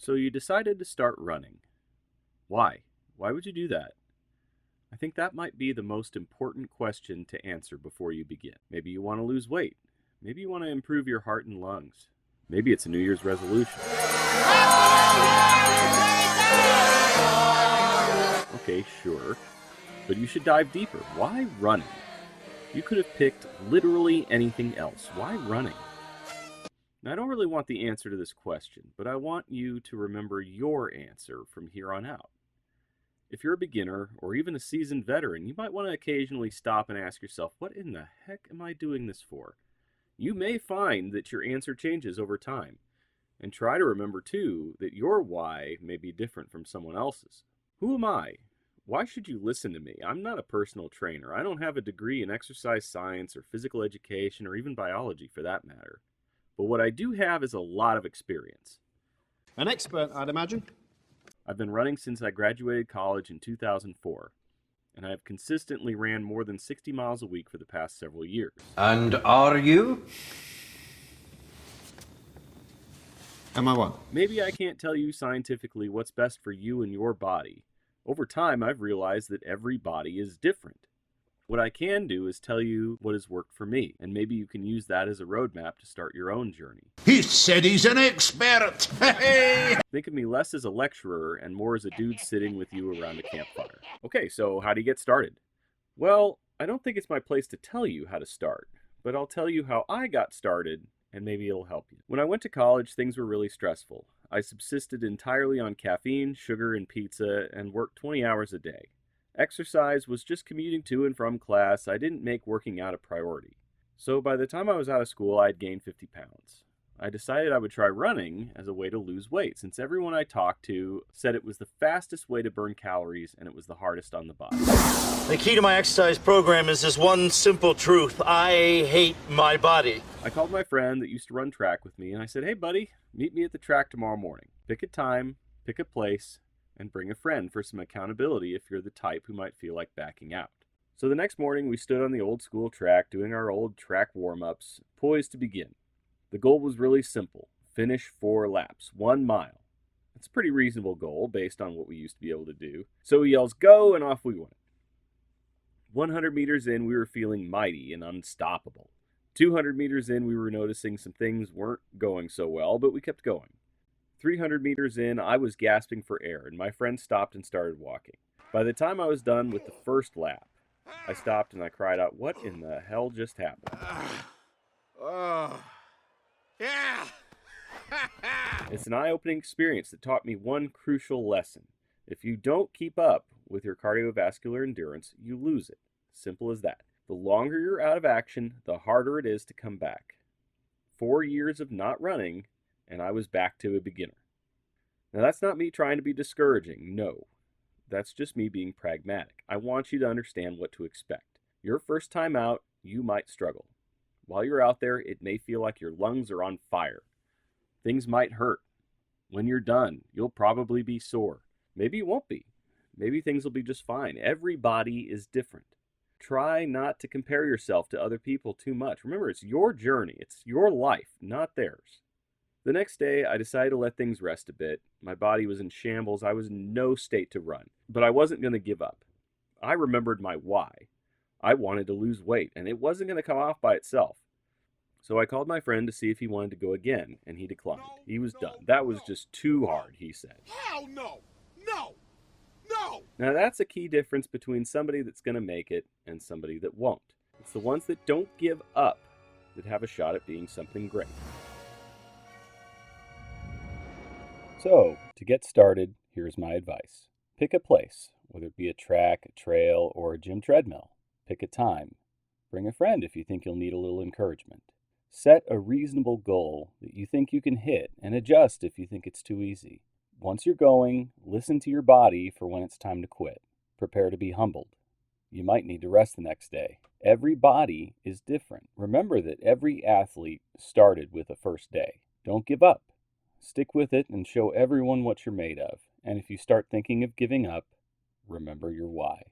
So you decided to start running. Why? Why would you do that? I think that might be the most important question to answer before you begin. Maybe you want to lose weight. Maybe you want to improve your heart and lungs. Maybe it's a New Year's resolution. Okay, sure. But you should dive deeper. Why running? You could have picked literally anything else. Why running? Now, I don't really want the answer to this question, but I want you to remember your answer from here on out. If you're a beginner or even a seasoned veteran, you might want to occasionally stop and ask yourself, what in the heck am I doing this for? You may find that your answer changes over time. And try to remember, too, that your why may be different from someone else's. Who am I? Why should you listen to me? I'm not a personal trainer. I don't have a degree in exercise science or physical education or even biology for that matter. But what I do have is a lot of experience. An expert, I'd imagine. I've been running since I graduated college in 2004, and I have consistently ran more than 60 miles a week for the past several years. And are you? Am I what? Maybe I can't tell you scientifically what's best for you and your body. Over time, I've realized that every body is different. What I can do is tell you what has worked for me, and maybe you can use that as a roadmap to start your own journey. He said he's an expert. Think of me less as a lecturer and more as a dude sitting with you around a campfire. Okay, so how do you get started? Well, I don't think it's my place to tell you how to start, but I'll tell you how I got started, and maybe it'll help you. When I went to college, things were really stressful. I subsisted entirely on caffeine, sugar, and pizza, and worked 20 hours a day. Exercise was just commuting to and from class. I didn't make working out a priority. So by the time I was out of school, I had gained 50 pounds. I decided I would try running as a way to lose weight, since everyone I talked to said it was the fastest way to burn calories and it was the hardest on the body. The key to my exercise program is this one simple truth. I hate my body. I called my friend that used to run track with me and I said, hey buddy, meet me at the track tomorrow morning. Pick a time, pick a place, and bring a friend for some accountability if you're the type who might feel like backing out. So the next morning we stood on the old school track doing our old track warm-ups, poised to begin. The goal was really simple. Finish 4 laps, 1 mile. It's a pretty reasonable goal based on what we used to be able to do. So he yells, go, and off we went. 100 meters in, we were feeling mighty and unstoppable. 200 meters in, we were noticing some things weren't going so well, but we kept going. 300 meters in, I was gasping for air, and my friend stopped and started walking. By the time I was done with the first lap, I stopped and I cried out, what in the hell just happened? Yeah. It's an eye-opening experience that taught me one crucial lesson. If you don't keep up with your cardiovascular endurance, you lose it. Simple as that. The longer you're out of action, the harder it is to come back. 4 years of not running, and I was back to a beginner. Now that's not me trying to be discouraging, no. That's just me being pragmatic. I want you to understand what to expect. Your first time out, you might struggle. While you're out there, it may feel like your lungs are on fire. Things might hurt. When you're done, you'll probably be sore. Maybe you won't be. Maybe things will be just fine. Every body is different. Try not to compare yourself to other people too much. Remember, it's your journey. It's your life, not theirs. The next day, I decided to let things rest a bit. My body was in shambles. I was in no state to run, but I wasn't going to give up. I remembered my why. I wanted to lose weight, and it wasn't going to come off by itself. So I called my friend to see if he wanted to go again, and he declined. He was done. That was just too hard, he said. Hell no! No! No! Now that's a key difference between somebody that's going to make it and somebody that won't. It's the ones that don't give up that have a shot at being something great. So, to get started, here's my advice. Pick a place, whether it be a track, a trail, or a gym treadmill. Pick a time. Bring a friend if you think you'll need a little encouragement. Set a reasonable goal that you think you can hit and adjust if you think it's too easy. Once you're going, listen to your body for when it's time to quit. Prepare to be humbled. You might need to rest the next day. Every body is different. Remember that every athlete started with a first day. Don't give up. Stick with it and show everyone what you're made of. And if you start thinking of giving up, remember your why.